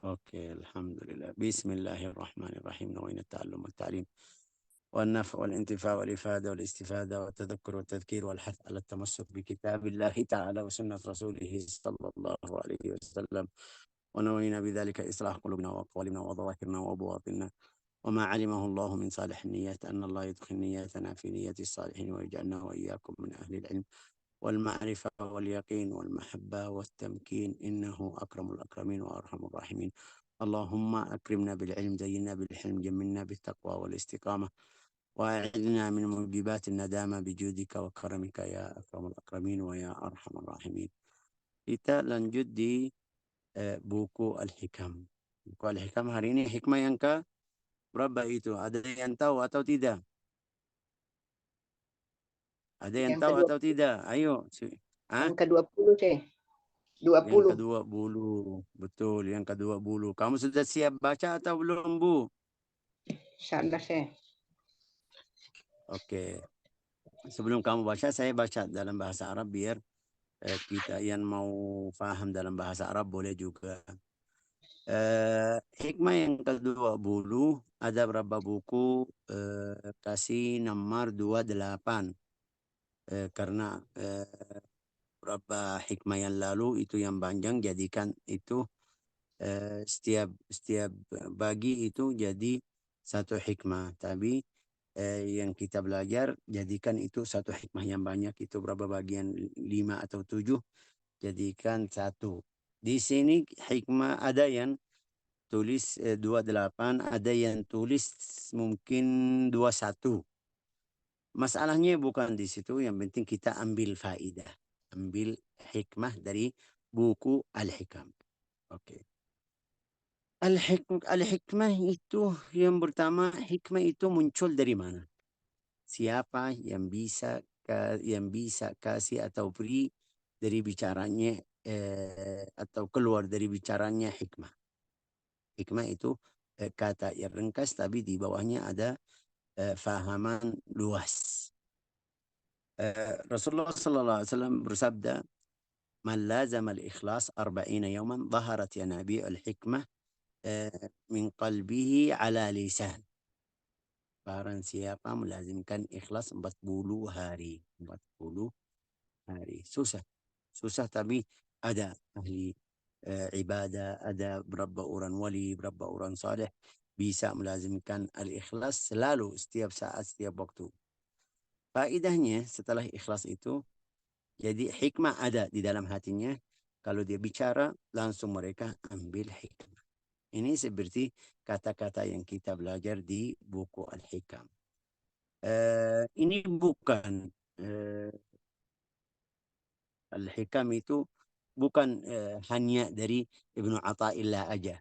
أوكي الحمد لله. بسم الله الرحمن الرحيم. نوينا التعلم والتعليم والنفع والانتفاع والإفادة والاستفادة والتذكر والتذكير والحث على التمسك بكتاب الله تعالى وسنة رسوله صلى الله عليه وسلم. ونوينا بذلك إصلاح قلوبنا وأقوالنا وظواهرنا وبواطننا، وما علمه الله من صالح النيات أن الله يدخل نياتنا في نية الصالحين ويجعلنا وإياكم من أهل العلم والمعرفة واليقين والمحبة والتمكين، إنه أكرم الأكرمين وأرحم الراحمين. اللهم أكرمنا بالعلم، زينا بالحلم، جملنا بالتقوى والاستقامة، وأعذنا من موجبات الندامة بجودك وكرمك يا أكرم الأكرمين ويا أرحم الراحمين. Kita lanjut di buku Al-Hikam. Buku Al-Hikam hari ini hikmah yang ke berapa itu? Ada yang tahu atau tidak? Ada yang Yang tahu kedua, atau tidak? Ayo. yang ke-20, Ceh. 20. Yang ke-20. Betul, yang ke-20. Kamu sudah siap baca atau belum, Bu? Sadar, Ceh. Oke. Sebelum kamu baca, saya baca dalam bahasa Arab biar kita yang mau paham dalam bahasa Arab boleh juga. Hikmah yang ke-20 ada berapa buku? Kasih nomor 28. Karena berapa hikmah yang lalu itu yang panjang, jadikan itu setiap bagi itu jadi satu hikmah. Tapi yang kita belajar jadikan itu satu hikmah yang banyak, itu berapa bagian, 5 atau 7, jadikan satu. Di sini hikmah ada yang tulis 28, ada yang tulis mungkin 21. Masalahnya bukan di situ, yang penting kita ambil faidah, ambil hikmah dari buku Al-Hikam. Oke. Al-hikmah itu yang pertama, hikmah itu muncul dari mana? Siapa yang bisa kasih atau beri dari bicaranya atau keluar dari bicaranya hikmah. Hikmah itu kata yang ringkas tapi di bawahnya ada fahaman luas. Rasulullah sallallahu alaihi wasallam bersabda, "Man lazama al-ikhlas 40 yawman dhaharat yanabi al-hikmah min qalbihi ala lisan." Barang siapa melazimkan ikhlas 40 hari. 40 hari. Susah. Susah tapi ada ahli ibadah, ada berapa orang wali, berapa orang saleh bisa melazimkan al-ikhlas selalu, setiap saat, setiap waktu. Faedahnya setelah ikhlas itu, jadi hikmah ada di dalam hatinya. Kalau dia bicara, langsung mereka ambil hikmah. Ini seperti kata-kata yang kita belajar di buku Al-Hikam. Ini bukan Al-Hikam itu bukan hanya dari Ibnu Athaillah aja.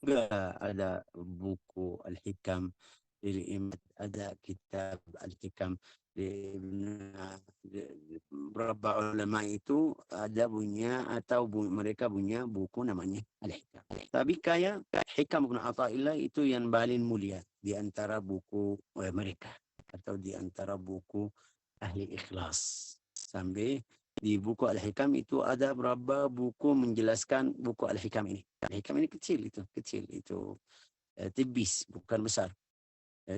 Enggak, ada buku Al-Hikam dari ada kitab Al-Hikam di beberapa ulama itu ada punya atau mereka punya buku namanya Al-Hikam. Tapi kayak Hikam Ibnu Athaillah itu yang paling mulia di antara buku mereka, atau di antara buku ahli ikhlas. Sampai di buku Al-Hikam itu ada berapa buku menjelaskan buku Al-Hikam ini. Al-Hikam ini kecil itu tipis, bukan besar.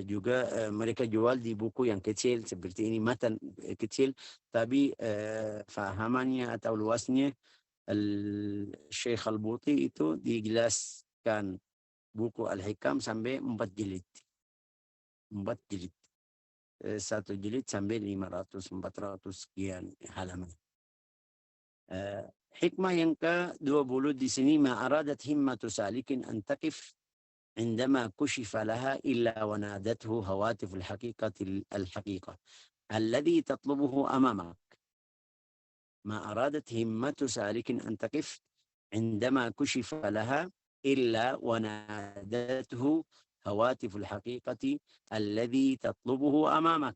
Juga mereka jual di buku yang kecil seperti ini, matan kecil, tapi fahamannya atau luasnya Syekh Al-Buti itu dijelaskan buku Al-Hikam sampai 4 jilid. 4 jilid. Satu jilid sampai 500-400 sekian halaman. Hikmah yang ke-20 di sini, ma aradat himmatu salikin an taqif عندما كشف لها إلا ونادته هواتف الحقيقة الذي تطلبه أمامك. ما أرادت همة سالك أن تقف عندما كشف لها إلا ونادته هواتف الحقيقة الذي تطلبه أمامك،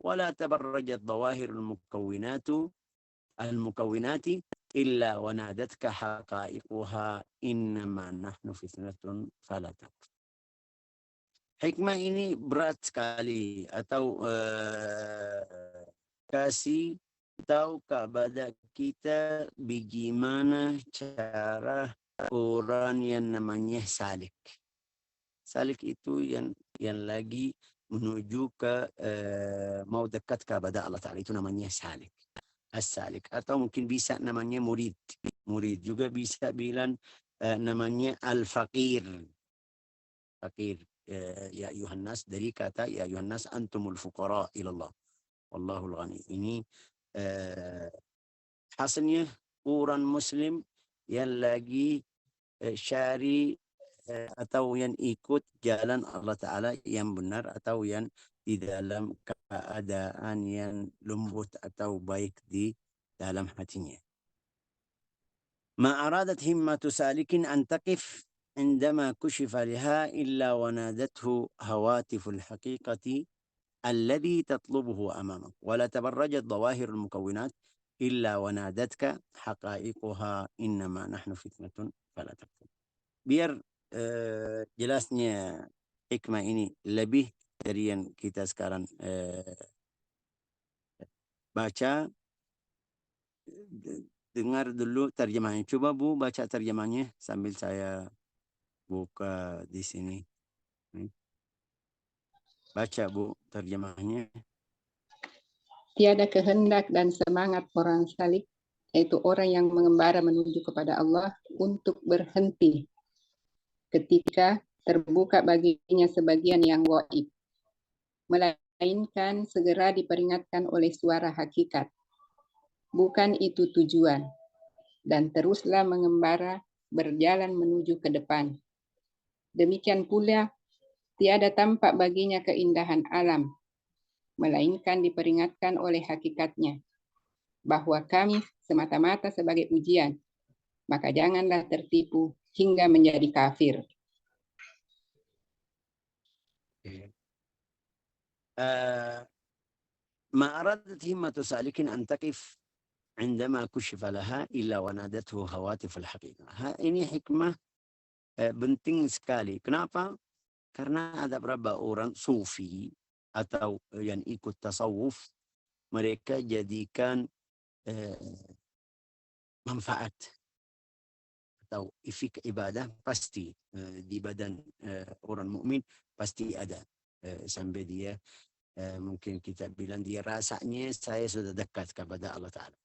ولا تبرجت ظواهر المكونات إلا ونادتك حقائقها إنما نحن فتنة فلا تكفر. Hikmah ini berat sekali, atau kasih tahu kepada kita bagaimana cara orang yang namanya salik. Salik itu yang lagi menuju ke mau dekat kepada Allah Ta'ala, itu namanya salik. As-salik. Atau mungkin bisa namanya murid. Murid juga bisa bilang namanya al-faqir. Fakir. Ya ayuhan nas, dari kata ya ayuhan nas antumul fuqara ilallah. Wallahul ghani. Ini hasilnya orang muslim yang lagi syari atau yang ikut jalan Allah Ta'ala yang benar, atau yang di dalam keadaan yang lembut atau baik di dalam hatinya. ما أرادت همة سالك أن تقف عندما كشف لها إلا ونادته هواتف الحقيقة الذي تطلبه أمامك، ولا تبرجت ظواهر المكونات إلا ونادتك حقائقها إنما نحن فتنة فلا تكفر. Biar jelasnya hikmah ini lebih dari yang kita sekarang baca, dengar dulu terjemahnya. Coba Bu baca terjemahnya sambil saya buka di sini. Baca Bu terjemahnya. Tiada kehendak dan semangat orang salik, yaitu orang yang mengembara menuju kepada Allah, untuk berhenti ketika terbuka baginya sebagian yang gaib, melainkan segera diperingatkan oleh suara hakikat. Bukan itu tujuan, dan teruslah mengembara berjalan menuju ke depan. Demikian pula tiada tampak baginya keindahan alam, melainkan diperingatkan oleh hakikatnya, bahwa kami semata-mata sebagai ujian, maka janganlah tertipu hingga menjadi kafir. ما أرادت همة سالك أن تقف عندما كشف لها إلا ونادته هواتف الحقيقة. Ini hikmah penting sekali. Kenapa? Karena ada beberapa orang sufi atau yang ikut tasawuf, mereka jadikan manfaat atau efek ibadah pasti di badan orang mukmin pasti ada, sampai dia mungkin kita bilang dia rasanya saya sudah dekat kepada Allah Ta'ala.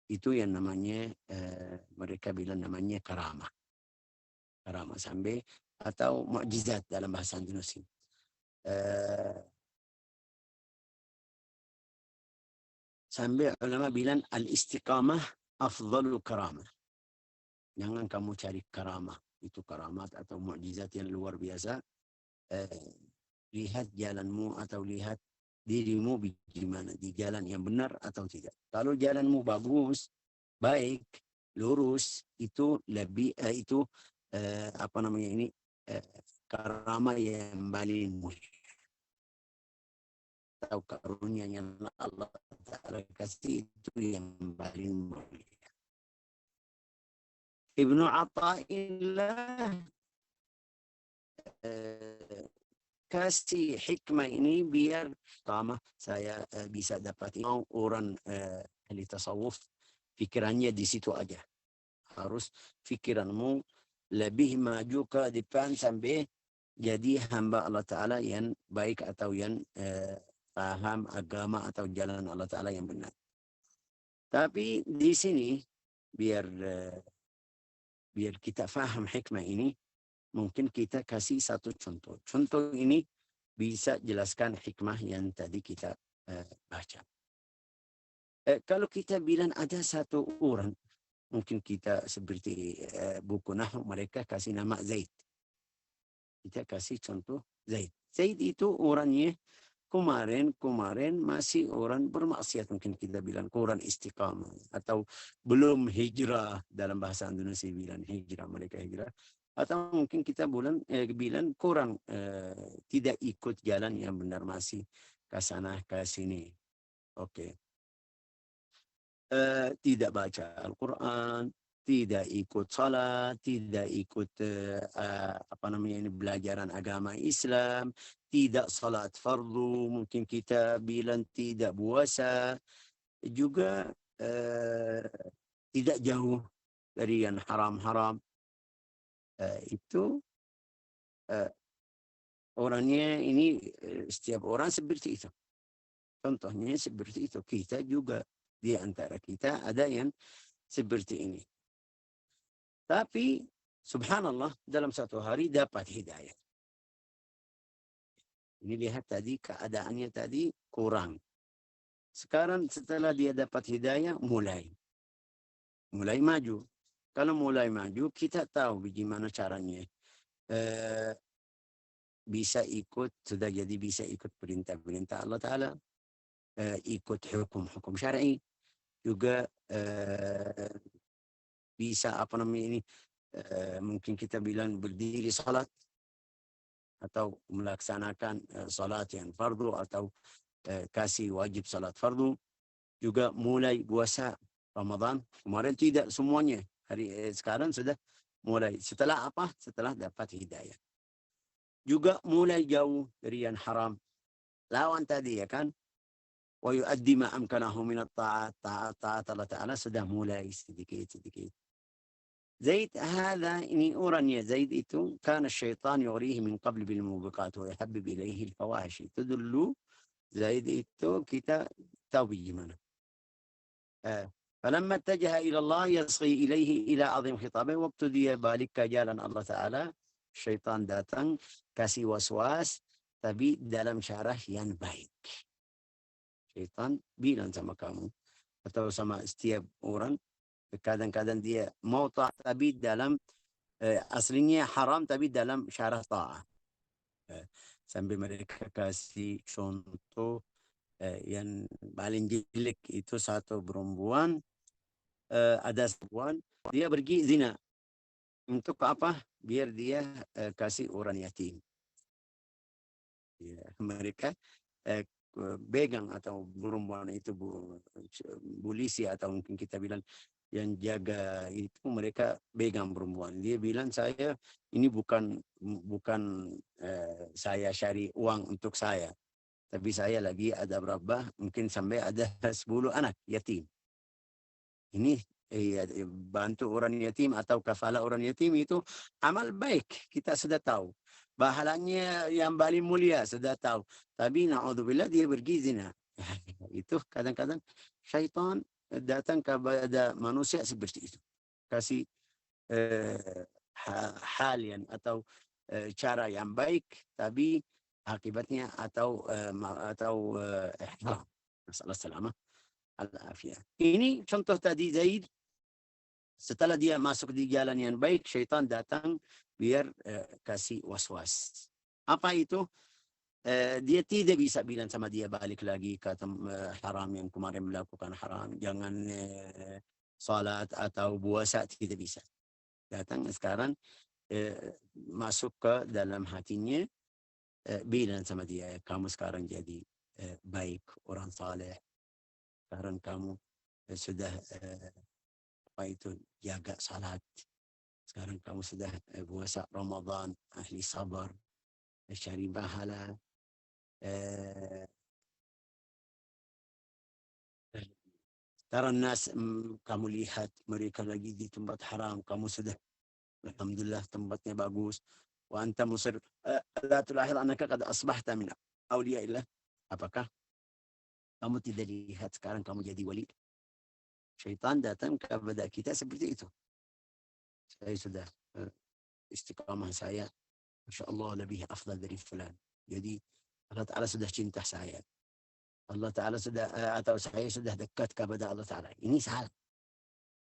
Itu yang namanya mereka bilang namanya karamah. Karamah sampai atau mukjizat dalam bahasa Indonesia. Sampai ulama bilang al-istiqamah afdalul karamah. Jangan kamu cari karamah, itu karamat atau mukjizat yang luar biasa. Lihat jalanmu atau lihat dirimu bagaimana, di jalan yang benar atau tidak. Kalau jalanmu bagus, baik, lurus, itu lebih apa namanya ini karamah yang paling mulia atau karunia yang Allah Ta'ala kasih, itu yang paling mulia. Ibnu Athaillah kasih hikmah ini biar pertama saya bisa dapat orang ahli tasawuf, pikirannya di situ aja. Harus pikiranmu lebih maju ke depan sampai jadi hamba Allah Ta'ala yang baik atau yang paham agama atau jalan Allah Ta'ala yang benar. Tapi di sini biar kita faham hikmah ini, mungkin kita kasih satu contoh. Contoh ini bisa jelaskan hikmah yang tadi kita baca. Kalau kita bilang ada satu orang, mungkin kita seperti buku Nahwu, mereka kasih nama Zaid. Kita kasih contoh Zaid. Zaid itu orangnya kemarin masih orang bermaksiat, mungkin kita bilang kurang istiqamah atau belum hijrah, dalam bahasa Indonesia bilang hijrah, mereka hijrah, atau mungkin kita bilang kurang tidak ikut jalan yang benar, masih ke sana ke sini. Oke. Tidak baca Al-Quran, tidak ikut salat, tidak ikut belajaran agama Islam, tidak salat fardu, mungkin kita bilang tidak puasa, juga tidak jauh dari yang haram-haram. itu orangnya ini setiap orang seperti itu. Contohnya seperti itu. Kita juga di antara kita ada yang seperti ini. Tapi subhanallah dalam satu hari dapat hidayah. Ini lihat tadi keadaannya tadi kurang. Sekarang setelah dia dapat hidayah mulai maju. Kalau mulai maju kita tahu bagaimana caranya. Bisa ikut, sudah jadi bisa ikut perintah-perintah Allah Ta'ala, ikut hukum-hukum syar'i, juga bisa apa namanya ini, mungkin kita bilang berdiri salat atau melaksanakan salat yang fardu atau kasih wajib salat fardu, juga mulai puasa Ramadan. Kemarin tidak semuanya, sekarang sudah mulai. Setelah apa? Setelah dapat hidayah. Juga mulai jauh dari yang haram. Lawan tadi ya kan. Wa yuaddi ma amkanahu min at-ta'at Allah Ta'ala sudah mulai sedikit-sedikit. Zaid هذا ini orangnya Zaid itu كان الشيطان يغريه من قبل بالموبقات ويحبب إليه الفواحش. Itu dulu Zaid itu kita tahu bagaimana. فلما اتجه إلى الله يصغي إليه إلى عظيم خطابه. Waktu dia balik ke jalan Allah Ta'ala, syaitan datang kasih waswas, tapi dalam syarah yang baik. Syaitan bilang sama kamu atau sama setiap orang, kadang-kadang dia mau ta'ah tapi dalam aslinya haram tapi dalam syarah ta'ah. Sampai mereka kasih contoh yang paling jelek itu satu perempuan, ada perempuan dia pergi zina. Untuk apa? Biar dia kasih orang yatim. Ya, mereka pegang atau perempuan itu polisi atau mungkin kita bilang yang jaga itu, mereka pegang perempuan. Dia bilang saya ini bukan saya cari uang untuk saya, tapi saya lagi ada berapa, mungkin sampai ada 10 anak yatim. Ini bantu orang yatim atau kafala orang yatim itu amal baik, kita sudah tahu. Bahalanya yang paling mulia sudah tahu. Tapi na'udzubillah dia pergi zina. Itu kadang-kadang syaitan datang kepada manusia seperti itu. Kasih hal yang atau cara yang baik, tapi akibatnya atau masalah selamat al-afiyah. Ini contoh tadi Zaid. Setelah dia masuk di jalan yang baik, syaitan datang biar kasih was-was. Apa itu? Dia tidak bisa bilang sama dia balik lagi ke haram yang kemarin melakukan haram. Jangan salat atau puasa, tidak bisa. Datang sekarang masuk ke dalam hatinya, bilang sama dia, kamu sekarang jadi baik, orang saleh. Sekarang kamu sudah apa itu jaga salat. Sekarang kamu sudah puasa Ramadan, ahli sabar, cari pahala. Tara nas, kamu lihat mereka lagi di tempat haram, kamu sudah alhamdulillah tempatnya bagus. Wa anta musir la tulahir annaka qad asbahta min awliyaillah. Apakah kamu tidak lihat sekarang kamu jadi wali? Syaitan datang kepada kita seperti itu. Saya sudah istiqamah saya, Masya Allah lebih afdal dari fulan. Jadi Allah Ta'ala sudah cinta saya. Allah Ta'ala sudah, atau saya sudah dekat kepada Allah Ta'ala. Ini salah.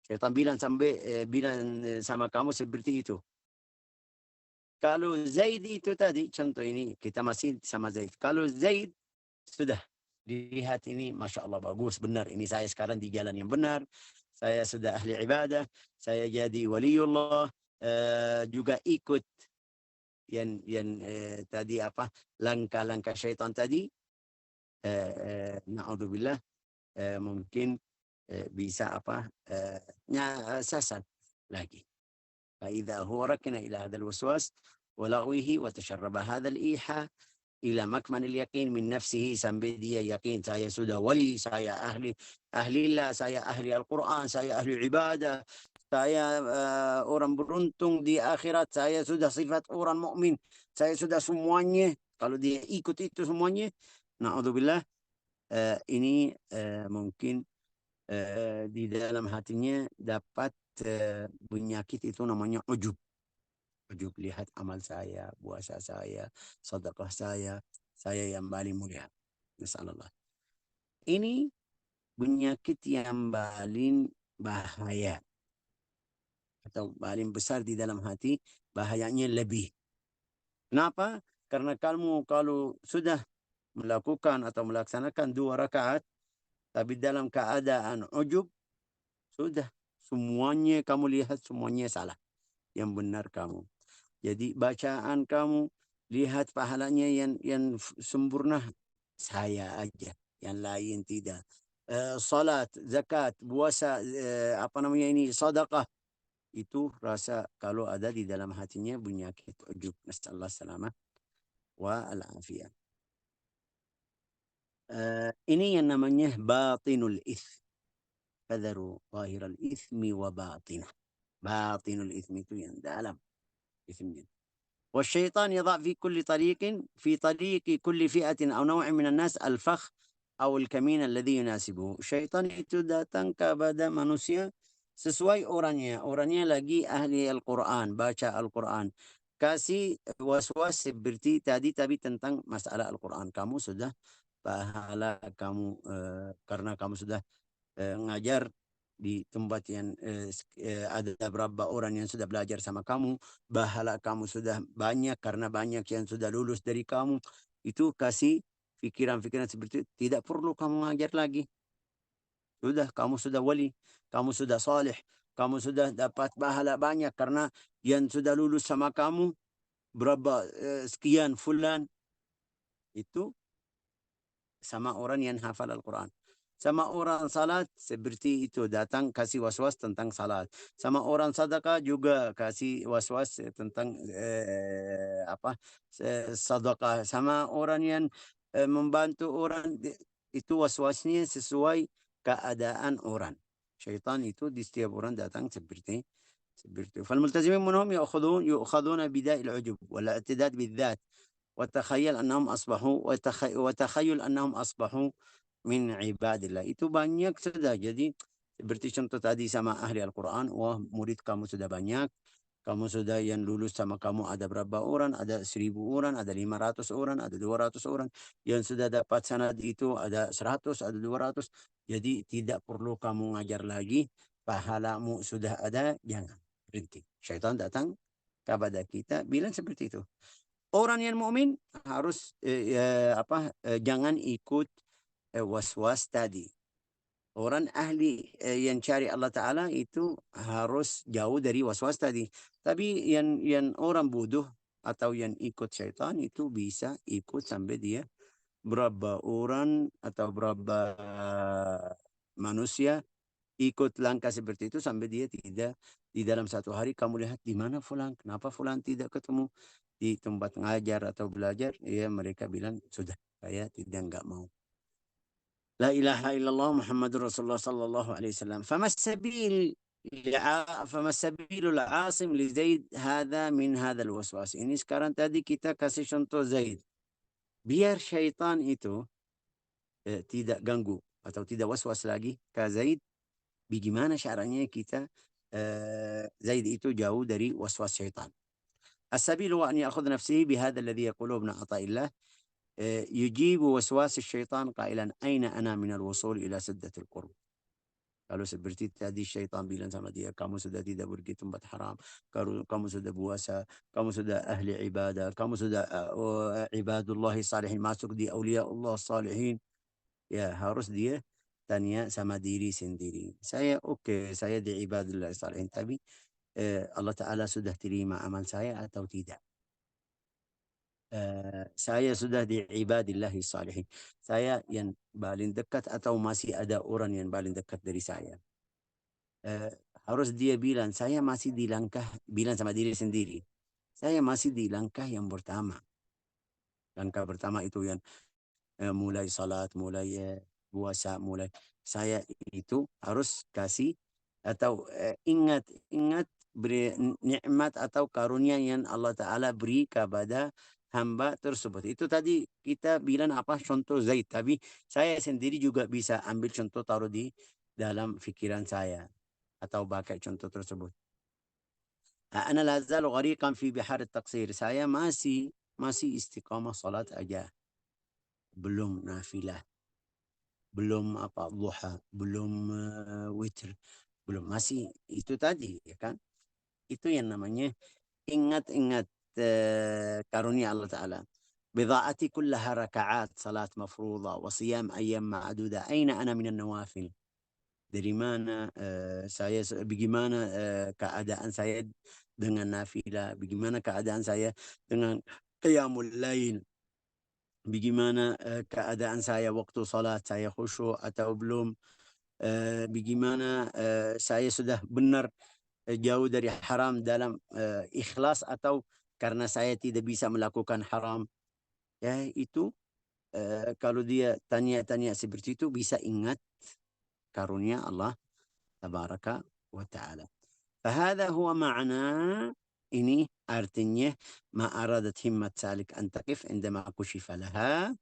Syaitan bilang sama kamu seperti itu. Kalau Zaid itu tadi, contoh ini, kita masih sama Zaid. Kalau Zaid sudah dilihat ini, Masya Allah bagus, benar. Ini saya sekarang di jalan yang benar. Saya sudah ahli ibadah. Saya jadi waliullah. Juga ikut yang tadi apa, langkah-langkah syaitan tadi. Na'udzubillah, mungkin bisa apa, sasar lagi. فإذا هو ركن إلى هذا الوسواس ولغوه وتشرب هذا الإيحاء إلى مكمن اليقين من نفسه sampai dia yakin saya sudah wali, saya ahli Allah, saya ahli Al-Quran, saya ahli ibadah, saya orang beruntung di akhirat, saya sudah sifat orang mukmin, saya sudah semuanya. Kalau dia ikut itu semuanya, naudzubillah, ini mungkin di dalam hatinya dapat penyakit itu namanya ujub. Ujub, lihat amal saya, puasa saya, sedekah saya yang paling mulia. Nasallallahu. Ini penyakit yang paling bahaya atau paling besar di dalam hati, bahayanya lebih. Kenapa? Karena kamu kalau sudah melakukan atau melaksanakan 2 rakaat, tapi dalam keadaan ujub, sudah semuanya kamu lihat semuanya salah. Yang benar kamu. Jadi bacaan kamu lihat pahalanya yang sempurna saya aja, yang lain tidak. Salat, zakat, puasa, apa namanya ini, sedekah, itu rasa kalau ada di dalam hatinya penyakit ujub. Nasallahu salamah wa al-afiyah. Ini yang namanya batinul its. Fadharu zahiral itsmi wa batinah. Batinul itsmi itu yang dalam ismnya. والشيطان يضع في طريق كل فئة أو نوع من الناس الفخ أو الكمين الذي يناسبه. Syaitan itu datang kepada manusia sesuai orangnya. Orangnya lagi ahli Al-Quran, baca Al-Quran. Kasih was-was seperti tadi tentang masalah Al-Quran. Kamu sudah pahala kamu karena kamu sudah ngajar di tempat yang ada beberapa orang yang sudah belajar sama kamu, pahala kamu sudah banyak karena banyak yang sudah lulus dari kamu. Itu kasih pikiran-pikiran seperti itu. Tidak perlu kamu ngajar lagi. Sudah, kamu sudah wali, kamu sudah salih, kamu sudah dapat pahala banyak karena yang sudah lulus sama kamu berapa sekian fulan. Itu sama orang yang hafal Al-Quran. Sama orang salat seperti itu, datang kasih was-was tentang salat. Sama orang sedekah juga kasih was-was tentang sedekah. Sama orang yang membantu orang, itu was-wasnya sesuai keadaan orang. Syaitan itu di setiap orang datang seperti itu. فالملتزمين منهم يؤخذون بداء العجب والاعتداد بالذات وتخيل أنهم أصبحوا min ibadillah. Itu banyak sudah. Jadi seperti contoh tadi sama ahli Al-Quran, wah murid kamu sudah banyak, kamu sudah yang lulus sama kamu ada berapa orang, ada 1.000 orang, ada 500 orang, ada 200 orang, yang sudah dapat sanad itu ada 100, ada 200. Jadi tidak perlu kamu ngajar lagi, pahalamu sudah ada, jangan berhenti. Syaitan datang kepada kita bilang seperti itu. Orang yang mukmin harus jangan ikut was-was tadi. Orang ahli yang cari Allah Ta'ala itu harus jauh dari was-was tadi. Tapi yang orang bodoh atau yang ikut syaitan itu bisa ikut sampai dia berapa orang atau berapa manusia ikut langkah seperti itu sampai dia tidak di dalam satu hari kamu lihat di mana fulan, kenapa fulan tidak ketemu di tempat ngajar atau belajar, ya mereka bilang sudah saya tidak mau. لا إله إلا الله محمد رسول الله صلى الله عليه وسلم. فما السبيل العاصم لزيد هذا من هذا الوسواس. Ini sekarang tadi kita kasih contoh Zaid. Biar syaitan itu tidak ganggu atau tidak waswas lagi ke Zaid. Bagaimana caranya kita Zaid itu jauh dari waswas syaitan. السبيل هو أن يأخذ نفسه بهذا الذي يقوله ابن عطاء الله يجيب وسواس الشيطان قائلا أين أنا من الوصول إلى سدة القرب. Kalau seperti tadi syaitan bilang sama dia, kamu sudah tidak pergi tempat haram, kamu sudah puasa, kamu sudah ahli ibadah, kamu sudah ibadullahi salihin, masuk di awliya Allah salihin. Ya harus dia tanya sama diri sendiri. Saya saya di ibadullah salihin, tapi Allah Ta'ala sudah terima amal saya atau tidak? Saya sudah di ibadillahi salihin. Saya yang paling dekat atau masih ada orang yang paling dekat dari saya? Harus dia bilang, saya masih di langkah, bilang sama diri sendiri, saya masih di langkah yang pertama. Langkah pertama itu yang mulai salat, mulai puasa, mulai. Saya itu harus kasih atau ingat beri nikmat atau karunia yang Allah Ta'ala beri kepada hamba tersebut. Itu tadi kita bilang apa contoh Zaid, tapi saya sendiri juga bisa ambil contoh taruh di dalam fikiran saya atau pakai contoh tersebut. Ana la zalu ghariqan fi bihar at-taqsir. Saya masih istiqamah salat aja. Belum nafilah, belum apa duha, belum witr, belum, masih itu tadi ya kan. Itu yang namanya ingat-ingat karunia Allah Ta'ala. بضاعتي كلها ركعات صلاة مفروضة وصيام أيام معدودة أين أنا من النوافل. Dari mana saya, bagaimana keadaan saya dengan nafilah, bagaimana keadaan saya dengan qiyamul lail, bagaimana keadaan saya waktu salat, saya khusyuk atau belum, bagaimana saya sudah benar jauh dari haram dalam ikhlas atau karena saya tidak bisa melakukan haram. Ya itu kalau dia tanya-tanya seperti itu bisa ingat karunia Allah tabaraka wa ta'ala. فهذا هو معنى ini artinya ما أرادت همة سالك أن تقف عندما كشف لها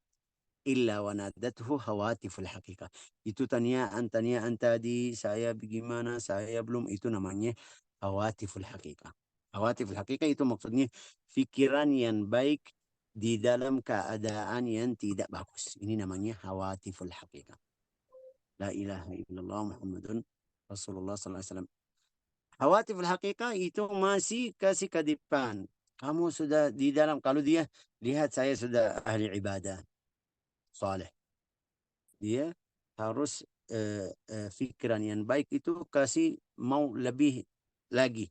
إلا ونادته هواتف الحقيقة. Itu tanyaan tadi, saya bagaimana, saya belum, itu namanya hawatiful haqiqah. Hawatiful haqiqah itu maksudnya fikiran yang baik di dalam keadaan yang tidak bagus. Ini namanya hawatiful haqiqah. La ilaha illallah Muhammadun Rasulullah sallallahu alaihi wasallam. Hawatiful haqiqah itu masih kasih ke depan. Kamu sudah di dalam, kalau dia lihat saya sudah ahli ibadah saleh, dia harus fikiran yang baik itu kasih mau lebih lagi,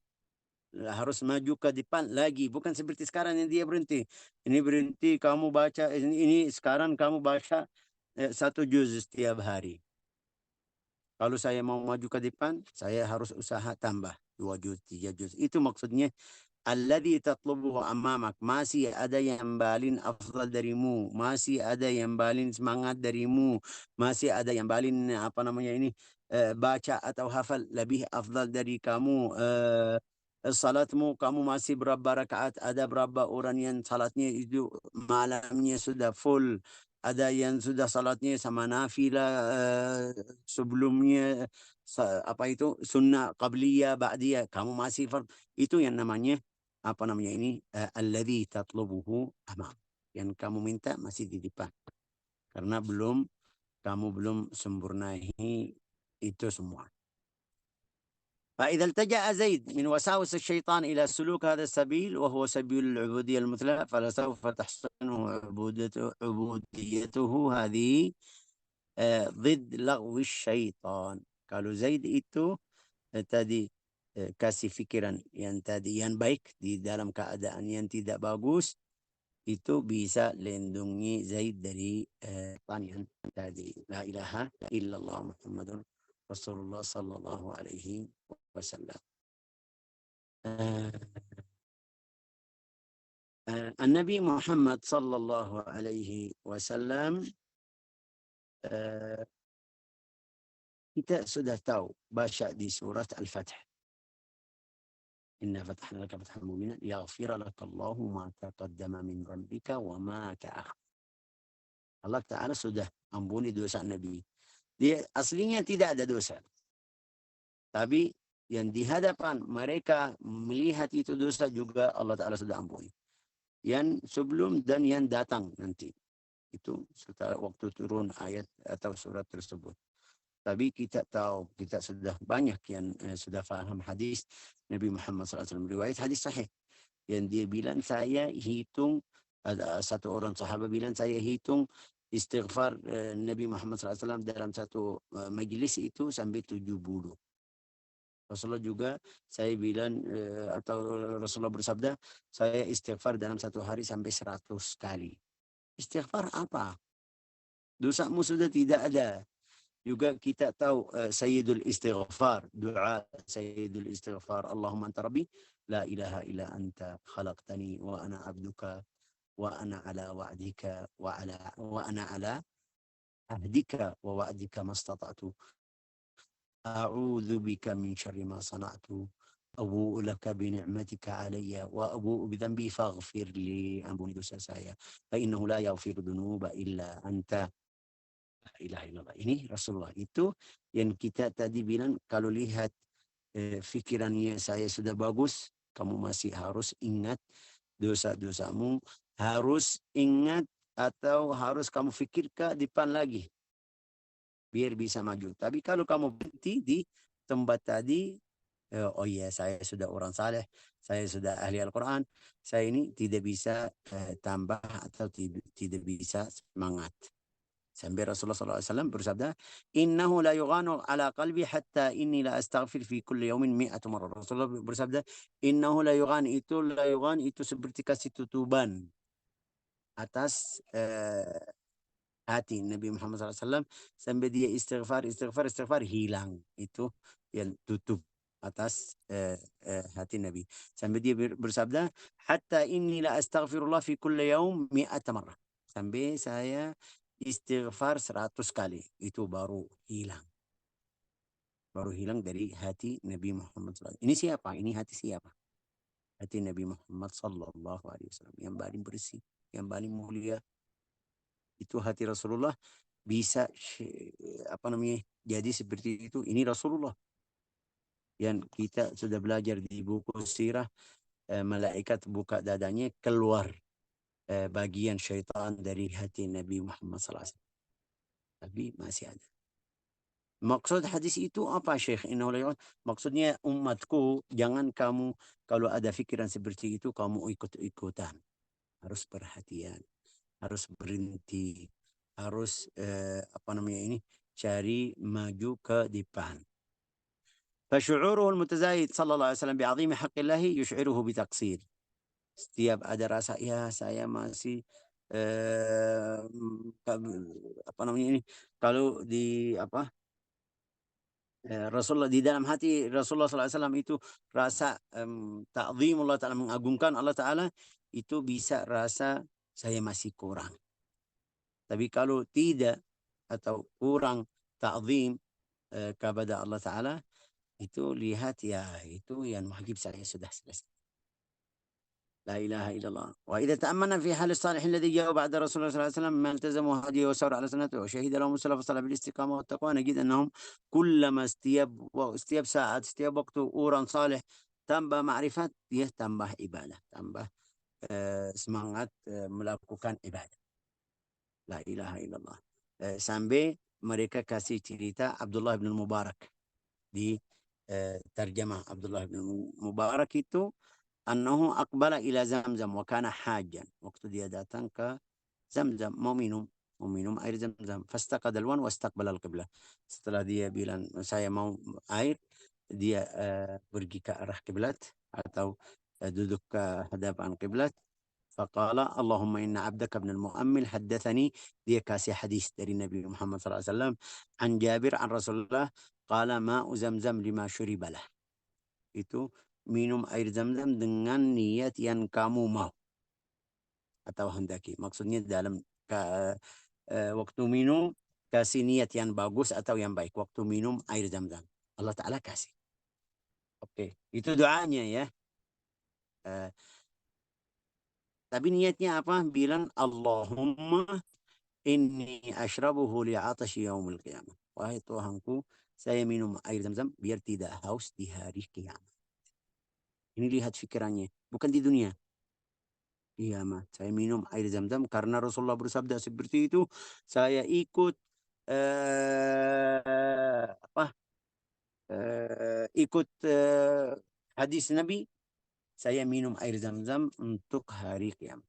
harus maju ke depan lagi, bukan seperti sekarang yang dia berhenti. Ini berhenti, kamu baca ini sekarang kamu baca 1 juz setiap hari. Kalau saya mau maju ke depan, saya harus usaha tambah 2 juz, 3 juz. Itu maksudnya alladhi tatlubuhu amamak, masih ada yang balin afdal darimu, masih ada yang balin semangat darimu, masih ada yang balin apa namanya ini baca atau hafal lebih afdal dari kamu. Salatmu kamu masih berapa rakaat, ada berapa orang yang salatnya itu malamnya sudah full, ada yang sudah salatnya sama nafilah sebelumnya apa itu sunnah qabliyah ba'diyah, kamu masih itu yang namanya apa namanya ini alladhi tatlubuhu amam, yang kamu minta masih di depan karena kamu belum sempurnai itu semua. فإذا التجأ زيد من وساوس الشيطان إلى سلوك هذا السبيل وهو سبيل العبودية المثلى فلسوف تحسنه عبوديته هذه ضد لغو الشيطان. Kalau Zaid itu tadi kasih fikiran yang tadi yang baik di dalam keadaan yang tidak bagus, itu bisa lindungi Zaid dari yang tadi. La ilaha illallah Muhammadun Rasulullah sallallahu alaihi wasallam. Nabi Muhammad sallallahu alaihi wasallam kita sudah tahu baca di surat Al-Fath. Inna fatahna laka fathan mubinan yaghfira laka Allahu ma taqaddama min dhanbika wa ma ta'akhkhara. Allah Ta'ala sudah ampuni dosa Nabi. Dia aslinya tidak ada dosa. Tapi yang di hadapan mereka melihat itu dosa juga Allah Ta'ala sudah ampuni. Yang sebelum dan yang datang nanti. Itu setelah waktu turun ayat atau surat tersebut. Tapi kita tahu, kita sudah banyak yang sudah faham hadis Nabi Muhammad SAW. Riwayat hadis sahih. Yang dia bilang saya hitung, ada satu orang sahabat bilang saya hitung istighfar Nabi Muhammad SAW dalam satu majlis itu sampai 70. Rasulullah juga saya bilang atau Rasulullah bersabda saya istighfar dalam satu hari sampai 100 kali. Istighfar apa? Dosamu sudah tidak ada. Juga kita tahu Sayyidul Istighfar, doa Sayyidul Istighfar, Allahumma anta rabbi la ilaha illa anta khalaqtani wa ana abduka wa ana ala wa'dika wa ana ala ahdika wa wa'dika mastata'tu a'udzu bika min syarri ma sana'tu abu'u laka bi ni'matika alayya wa abu'u bi dhanbi faghfir li, ampuni dosa saya, fa innahu la yaghfiru dzunuba illa anta, la ilaha illallah. Ini Rasulullah. Itu yang kita tadi bilang, kalau lihat fikirannya saya sudah bagus, kamu masih harus ingat dosa-dosamu, harus ingat atau harus kamu fikir ke depan lagi biar bisa maju. Tapi kalau kamu berhenti di tempat tadi, oh iya saya sudah orang saleh, saya sudah ahli Al-Quran, saya ini tidak bisa tambah atau tidak bisa semangat. Sampai Rasulullah SAW bersabda, Innahu la yughanu ala qalbi hatta inni la astaghfir fi kulli yawmin mi'atu marrah. Rasulullah bersabda, Innahu la yughan itu seperti kasih tutuban atas hati Nabi Muhammad SAW, sampai dia istighfar hilang itu yang tutup atas hati Nabi, sampai dia bersabda, hatta inni la astaghfirullah fi kulli yawm mi'ata marrah, sampai saya istighfar 100 kali, itu baru hilang dari hati Nabi Muhammad SAW. Ini siapa? Ini hati siapa? Hati Nabi Muhammad SAW yang paling bersih, yang paling mulia. Itu hati Rasulullah bisa jadi seperti itu. Ini Rasulullah yang kita sudah belajar di buku sirah, malaikat buka dadanya, keluar bagian syaitan dari hati Nabi Muhammad SAW. Tapi masih ada. Maksud hadis itu apa, Syekh? Maksudnya umatku, jangan kamu kalau ada pikiran seperti itu kamu ikut-ikutan. Harus perhatian, harus berhenti, harus cari maju ke depan. فشعوره المتزايد صلى الله عليه وسلم بعظيم حق الله يشعره بتقصير. Setiap ada rasa, ya saya masih kalau di Rasulullah, di dalam hati Rasulullah SAW itu rasa ta'zim Allah Ta'ala, mengagungkan Allah Ta'ala, itu bisa rasa saya masih kurang. Tapi kalau tidak atau kurang ta'zim kepada Allah Ta'ala, itu lihat ya itu yang wajib saya sudah selesai. لا إله إلا الله. وإذا تأملنا في حال الصالح الذي جاء بعد رسول الله صلى الله عليه وسلم ما التزموا هديه وسار على سنته وشهد لهم السلف الصالح بالاستقامة والتقوى، نجد أنهم كلما استياب ساعة استياب وقت أوران صالح tambah معرفة، dia tambah ibadah, tambah semangat melakukan ibadah. La ilaha illallah. Sampai mereka kasih cerita Abdullah bin Mubarak di terjemah Abdullah bin Mubarak itu, أنه أقبل إلى زمزم وكان حاجا. waktu dia datang ke Zamzam mau minum air Zamzam, فاستقد الوان واستقبل القبلة. Setelah dia bilang saya mau air, dia pergi ke arah kiblat atau duduk ke hadapan kiblat. فقال اللهم إن عبدك ابن المؤمل حدثني، dia kasih hadis dari Nabi Muhammad SAW عن جابر عن رسول الله قال ماء زمزم لما شرب له. Itu minum air Zamzam dengan niat yang kamu mau atau hendaki. Maksudnya dalam waktu minum kasih niat yang bagus atau yang baik. Waktu minum air Zamzam Allah Ta'ala kasih. Oke, itu doanya ya. Tapi niatnya apa? Bilang Allahumma inni ashrabuhu li'atashi yaumil qiyamah. Wahai Tuhanku, saya minum air Zamzam biar tidak haus di hari kiamat. Ini lihat fikirannya, bukan di dunia. Iya, saya minum air Zamzam karena Rasulullah bersabda seperti itu. Saya ikut hadis Nabi. Saya minum air Zamzam untuk hari kiamat.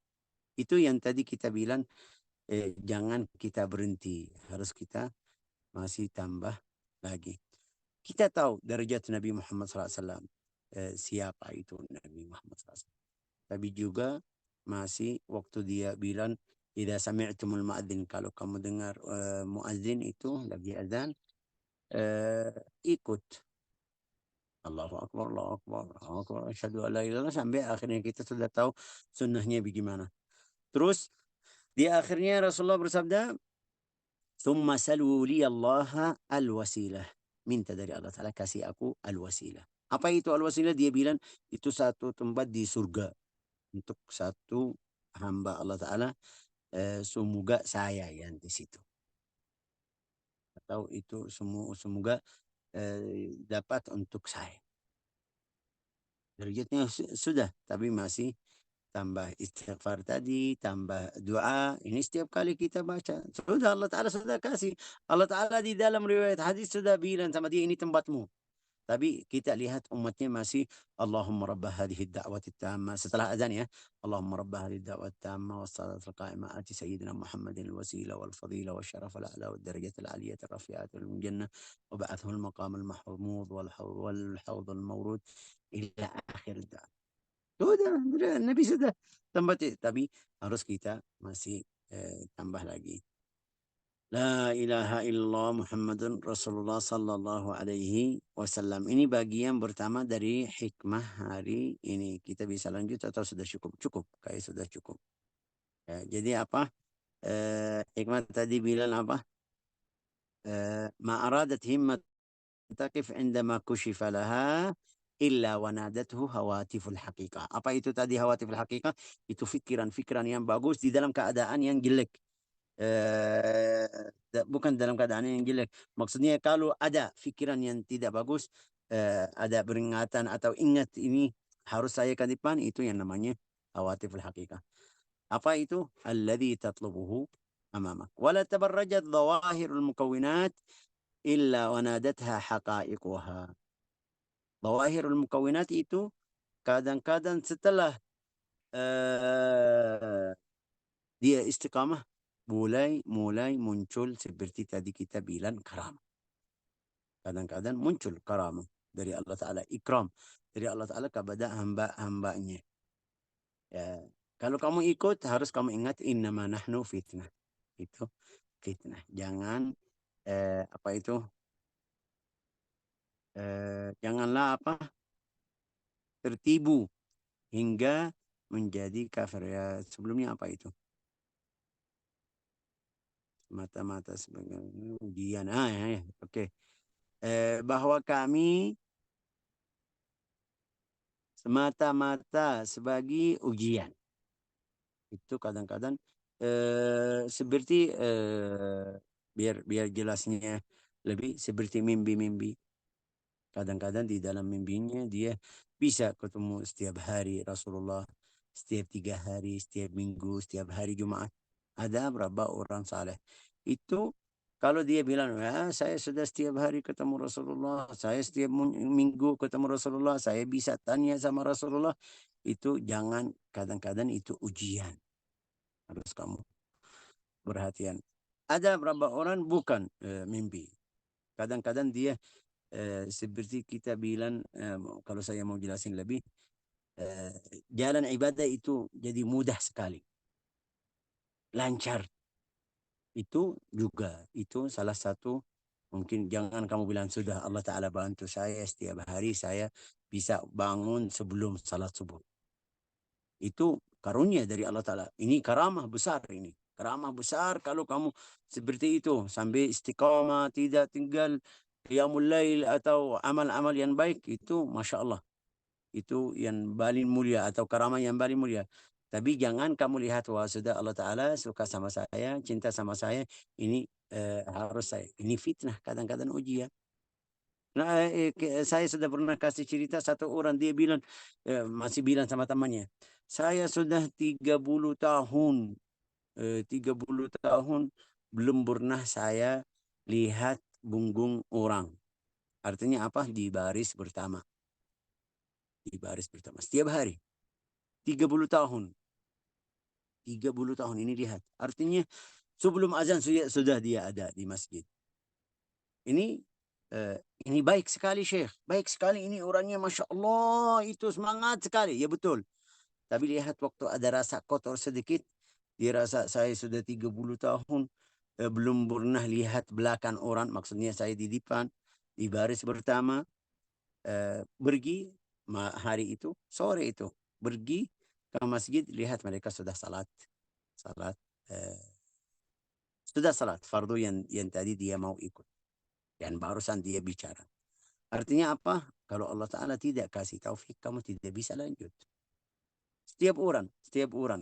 Itu yang tadi kita bilang, jangan kita berhenti, harus kita masih tambah lagi. Kita tahu derajat Nabi Muhammad SAW. Siapa itu Nabi Muhammad SAW. Tapi juga masih waktu dia bilang, idza sami'tumul muadzin, kalau kamu dengar muadzin itu lagi azan, ikut. Allahu Akbar, Allahu Akbar, Allahu Akbar, asyhadu an la ilaha illallah, sampai akhirnya kita sudah tahu sunnahnya bagaimana. Terus di akhirnya Rasulullah bersabda, "Tsumma salu li Allah al-wasilah." minta dari Allah Ta'ala, kasih aku al-wasilah. Apa itu al-wasilah? Dia bilang itu satu tempat di surga untuk satu hamba Allah Ta'ala. Semoga saya yang di situ. Atau itu semoga dapat untuk saya. Derajatnya sudah, tapi masih tambah istighfar tadi, tambah doa. Ini setiap kali kita baca. Sudah Allah Ta'ala sudah kasih. Allah Ta'ala di dalam riwayat hadis sudah bilang sama dia, ini tempatmu. Tapi kita lihat umatnya masih Allahumma rabbah hadhihi da'wati tamma. Setelah azan ya. Allahumma rabbah hadhihi da'wati tamma wassalatul qa'imah ati sayyidina Muhammadin al-wasila wal-fadila wal-syaraf al-a'la wal-darajat al-aliyat al-rafi'at al-jannah wa ba'athu al-maqam al-mahmud wal-hawd al-mawrud ila akhir da'wah. Sudah, Nabi sudah tambah, tapi harus kita masih tambah lagi. La ilaha illallah Muhammadun Rasulullah sallallahu alaihi wasallam. Ini bagian pertama dari hikmah hari ini. Kita bisa lanjut atau sudah cukup? Cukup, kayak sudah cukup. Ya, jadi apa? Hikmah tadi bilang apa? Ma aradat himmat taqif indama kushifa laha illa wanadathu hawatiful haqiqah. Apa itu tadi hawatiful haqiqah? Itu fikiran-fikiran yang bagus di dalam keadaan yang jelek. Bukan dalam keadaan yang jelek. Maksudnya kalau ada fikiran yang tidak bagus, ada peringatan atau ingat ini harus saya ke depan, itu yang namanya hawatiful haqiqah. Apa itu? Alladhi tatlubuhu amamak. Wala tabarrajat dhawahirul mukawinat illa wanadatha haqaiquha. Dhawahirul mukawinat itu kadang-kadang setelah dia istiqamah, mulai muncul seperti tadi kita bilang karamah. Kadang-kadang muncul karamah dari Allah Ta'ala, ikram dari Allah Ta'ala kepada hamba-hambanya. Ya. Kalau kamu ikut, harus kamu ingat innama nahnu fitnah. Itu fitnah. Jangan apa itu? Janganlah apa? Tertibu hingga menjadi kafir. Ya, sebelumnya apa itu? Mata-mata sebagai ujian. Ya. Oke. Bahwa kami semata-mata sebagai ujian. Itu kadang-kadang seperti biar jelasnya lebih seperti mimpi-mimpi. Kadang-kadang di dalam mimpinya dia bisa ketemu setiap hari Rasulullah, setiap 3 hari, setiap minggu, setiap hari Jumat. Ada berapa orang saleh. Itu kalau dia bilang, ya, saya sudah setiap hari ketemu Rasulullah, saya setiap minggu ketemu Rasulullah, saya bisa tanya sama Rasulullah, itu jangan, kadang-kadang itu ujian. Harus kamu perhatian. Ada berapa orang bukan mimpi. Kadang-kadang dia seperti kita bilang, kalau saya mau jelasin lebih, jalan ibadah itu jadi mudah sekali. Lancar. Itu juga, itu salah satu, mungkin jangan kamu bilang sudah Allah Ta'ala bantu saya setiap hari saya bisa bangun sebelum salat subuh. Itu karunia dari Allah Ta'ala. Ini karamah besar ini. Karamah besar kalau kamu seperti itu. Sampai istiqamah, tidak tinggal qiyamul lail atau amal-amal yang baik. Itu Masya Allah. Itu yang paling mulia atau karamah yang paling mulia. Tapi jangan kamu lihat, wah sudah Allah Ta'ala suka sama saya, cinta sama saya. Ini harus saya. Ini fitnah, kadang-kadang ujian. Nah, saya sudah pernah kasih cerita satu orang, dia bilang, masih bilang sama temannya, saya sudah 30 tahun, 30 tahun belum pernah saya lihat punggung orang. Artinya apa? Di baris pertama. Di baris pertama. Setiap hari. 30 tahun. 30 tahun ini lihat. Artinya sebelum azan sudah dia ada di masjid. Ini baik sekali Syekh. Baik sekali ini orangnya, Masya Allah. Itu semangat sekali. Ya betul. Tapi lihat waktu ada rasa kotor sedikit. Dia rasa saya sudah 30 tahun. Belum pernah lihat belakang orang. Maksudnya saya di depan. Di baris pertama. Pergi hari itu. Sore itu. Pergi ke masjid. Lihat mereka sudah salat. Salat. Sudah salat. Fardu yang tadi dia mau ikut. Dan barusan dia bicara. Artinya apa? Kalau Allah Ta'ala tidak kasih taufik, kamu tidak bisa lanjut. Setiap orang.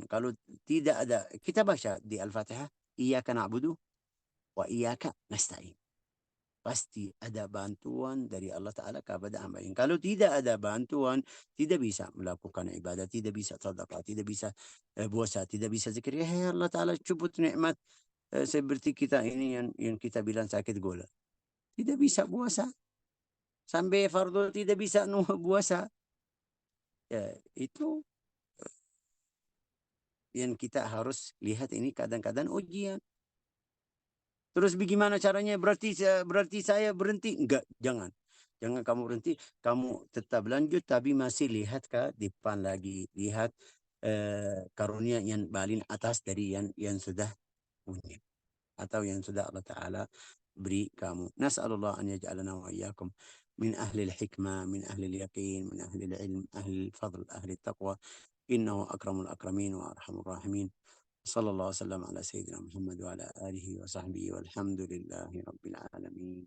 Kalau tidak ada, kita baca di Al-Fatihah, Iyyaka na'budu wa iyyaka nasta'in. Pasti ada bantuan dari Allah Ta'ala kepada hamba ini. Kalau tidak ada bantuan, tidak bisa melakukan ibadah, tidak bisa sedekah, tidak bisa puasa, tidak bisa zikir. Ya Allah Ta'ala cubut nikmat seperti kita ini yang kita bilang sakit gula. Tidak bisa puasa. Sampai fardu tidak bisa puasa. Ya, itu yang kita harus lihat ini kadang-kadang ujian. Terus bagaimana caranya? Berarti saya berhenti? Enggak, jangan. Jangan kamu berhenti, kamu tetap lanjut, tapi masih lihat ke depan lagi. Lihat karunia yang paling atas dari yang sudah punya. Atau yang sudah Allah Ta'ala beri kamu. Nas'alullah an yaj'alana wa iyyakum min ahli al-hikmah, min ahli al-yaqin, min ahli al-ilm, ahli al-fadl, ahli al-taqwa. Innahu akramul akramin wa arhamur rahimin. صلى الله وسلم على سيدنا محمد وعلى آله وصحبه والحمد لله رب العالمين.